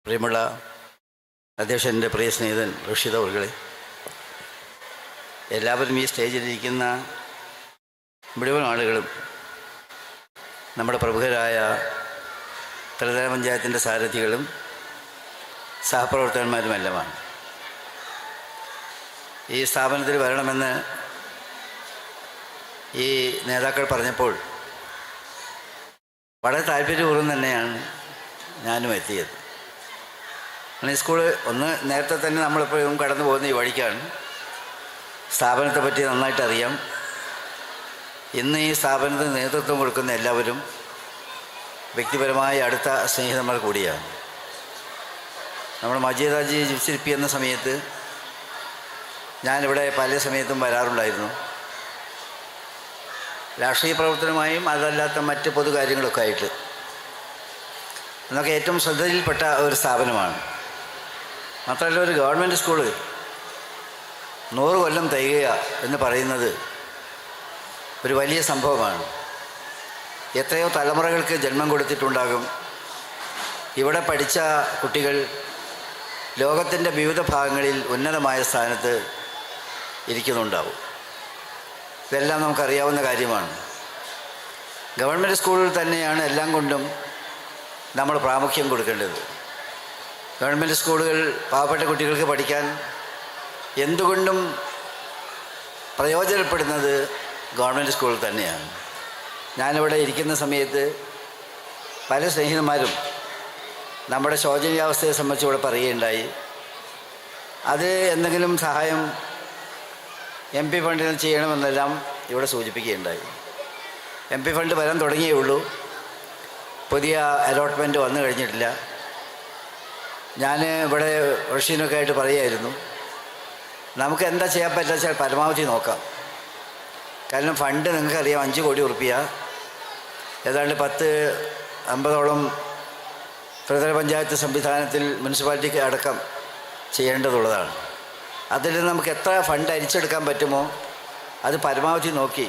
പ്രിയമുള്ള അധ്യക്ഷൻ്റെ പ്രിയ സ്നേഹിതൻ റഷീദ് അവർകളെ, എല്ലാവരും ഈ സ്റ്റേജിലിരിക്കുന്ന മുഴുവൻ ആളുകളും നമ്മുടെ പ്രമുഖരായ ത്രിതല പഞ്ചായത്തിൻ്റെ സാരഥികളും സഹപ്രവർത്തകന്മാരുമെല്ലാമാണ്. ഈ സ്ഥാപനത്തിൽ വരണമെന്ന് ഈ നേതാക്കൾ പറഞ്ഞപ്പോൾ വളരെ താല്പര്യപൂർവ്വം തന്നെയാണ് ഞാനും എത്തിയത്. ഈ സ്കൂൾ നേരത്തെ തന്നെ നമ്മളിപ്പോഴും കടന്നു പോകുന്ന ഈ വഴിക്കാണ്. സ്ഥാപനത്തെ പറ്റി നന്നായിട്ട് അറിയാം. ഇന്ന് ഈ സ്ഥാപനത്തിന് നേതൃത്വം കൊടുക്കുന്ന എല്ലാവരും വ്യക്തിപരമായ അടുത്ത സ്നേഹിതന്മാർ കൂടിയാണ്. നമ്മുടെ മജീദ് ഹാജി ജീവിച്ചിരിപ്പി എന്ന സമയത്ത് ഞാനിവിടെ പല സമയത്തും വരാറുണ്ടായിരുന്നു. രാഷ്ട്രീയ പ്രവർത്തനമായും അതല്ലാത്ത മറ്റ് പൊതുകാര്യങ്ങളൊക്കെ ആയിട്ട് എന്നൊക്കെ ഏറ്റവും ശ്രദ്ധയിൽപ്പെട്ട ഒരു സ്ഥാപനമാണ്. മാത്രമല്ല, ഒരു ഗവൺമെൻറ് സ്കൂള് 100 കൊല്ലം തികയുക എന്ന് പറയുന്നത് ഒരു വലിയ സംഭവമാണ്. എത്രയോ തലമുറകൾക്ക് ജന്മം കൊടുത്തിട്ടുണ്ടാകും. ഇവിടെ പഠിച്ച കുട്ടികൾ ലോകത്തിൻ്റെ വിവിധ ഭാഗങ്ങളിൽ ഉന്നതമായ സ്ഥാനത്ത് ഇരിക്കുന്നുണ്ടാവും. ഇതെല്ലാം നമുക്കറിയാവുന്ന കാര്യമാണ്. ഗവൺമെൻറ് സ്കൂളിൽ തന്നെയാണ് എല്ലാം കൊണ്ടും നമ്മൾ പ്രാമുഖ്യം കൊടുക്കേണ്ടത്. ഗവൺമെൻറ് സ്കൂളുകൾ പാവപ്പെട്ട കുട്ടികൾക്ക് പഠിക്കാൻ എന്തുകൊണ്ടും പ്രയോജനപ്പെടുന്നത് ഗവൺമെൻറ് സ്കൂളിൽ തന്നെയാണ്. ഞാനിവിടെ ഇരിക്കുന്ന സമയത്ത് പല സ്നേഹിതന്മാരും നമ്മുടെ ശോചനീയാവസ്ഥയെ സംബന്ധിച്ച് ഇവിടെ പറയുകയുണ്ടായി. അത് എന്തെങ്കിലും സഹായം MP ഫണ്ടിൽ ചെയ്യണമെന്നെല്ലാം ഇവിടെ സൂചിപ്പിക്കുകയുണ്ടായി. MP ഫണ്ട് വരാൻ തുടങ്ങിയേ ഉള്ളൂ. പുതിയ അലോട്ട്മെൻറ്റ് വന്നു കഴിഞ്ഞിട്ടില്ല. ഞാൻ ഇവിടെ റഷീനൊക്കെ ആയിട്ട് പറയുമായിരുന്നു, നമുക്ക് എന്താ ചെയ്യാൻ പറ്റുക വെച്ചാൽ പരമാവധി നോക്കാം. കാരണം ഫണ്ട് നിങ്ങൾക്കറിയാം, 5 കോടി ഉറുപ്പിക, ഏതാണ്ട് 50-ഓളം ത്രിതല പഞ്ചായത്ത് സംവിധാനത്തിൽ മുനിസിപ്പാലിറ്റിക്ക് അടക്കം ചെയ്യേണ്ടതുള്ളതാണ്. അതിൽ നമുക്ക് എത്ര ഫണ്ട് അരിച്ചെടുക്കാൻ പറ്റുമോ അത് പരമാവധി നോക്കി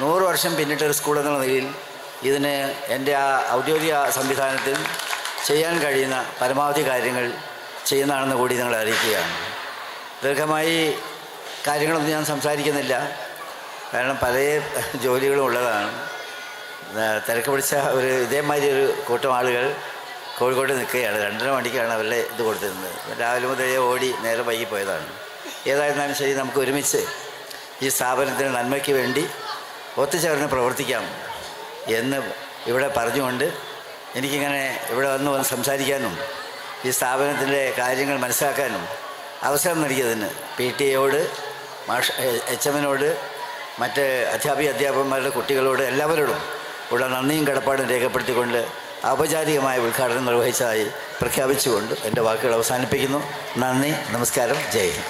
100 വർഷം പിന്നിട്ടൊരു സ്കൂൾ എന്നുള്ള നിലയിൽ ഇതിന് എൻ്റെ ആ ഔദ്യോഗിക സംവിധാനത്തിൽ ചെയ്യാൻ കഴിയുന്ന പരമാവധി കാര്യങ്ങൾ ചെയ്യുന്നതാണെന്ന് കൂടി നിങ്ങളെ അറിയിക്കുകയാണ്. ദീർഘമായി കാര്യങ്ങളൊന്നും ഞാൻ സംസാരിക്കുന്നില്ല, കാരണം പല ജോലികളും ഉള്ളതാണ്. തിരക്ക് പിടിച്ച ഇതേമാതിരി ഒരു കൂട്ടം ആളുകൾ കോഴിക്കോട് നിൽക്കുകയാണ്. 2:30 മണിക്കാണ് അവരുടെ ഇത് കൊടുത്തിരുന്നത്. രാവിലെ മുതലേ ഓടി നേരെ വൈകിപ്പോയതാണ്. ഏതായിരുന്നാലും ശരി, നമുക്ക് ഒരുമിച്ച് ഈ സ്ഥാപനത്തിന് നന്മയ്ക്ക് വേണ്ടി ഒത്തുചേർന്ന് പ്രവർത്തിക്കാം എന്ന് ഇവിടെ പറഞ്ഞുകൊണ്ട് എനിക്കിങ്ങനെ ഇവിടെ വന്ന് സംസാരിക്കാനും ഈ സ്ഥാപനത്തിൻ്റെ കാര്യങ്ങൾ മനസ്സിലാക്കാനും അവസരം നൽകിയതിന് PTA-യോട്, HM-നോട്, മറ്റ് അധ്യാപകന്മാരുടെ കുട്ടികളോട് എല്ലാവരോടും ഉള്ള നന്ദിയും കടപ്പാടും രേഖപ്പെടുത്തിക്കൊണ്ട് ഔപചാരികമായ ഉദ്ഘാടനം നിർവഹിച്ചതായി പ്രഖ്യാപിച്ചുകൊണ്ട് എൻ്റെ വാക്കുകൾ അവസാനിപ്പിക്കുന്നു. നന്ദി, നമസ്കാരം, ജയ് ഹിന്ദ്.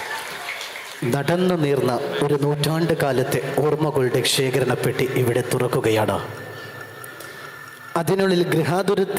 നടന്നു നീർന്ന ഒരു നൂറ്റാണ്ട് കാലത്തെ ഓർമ്മകളുടെ ശേഖരണപ്പെട്ടി ഇവിടെ തുറക്കുകയാണ്. അതിനുള്ളിൽ ഗൃഹാതുരത്തിൽ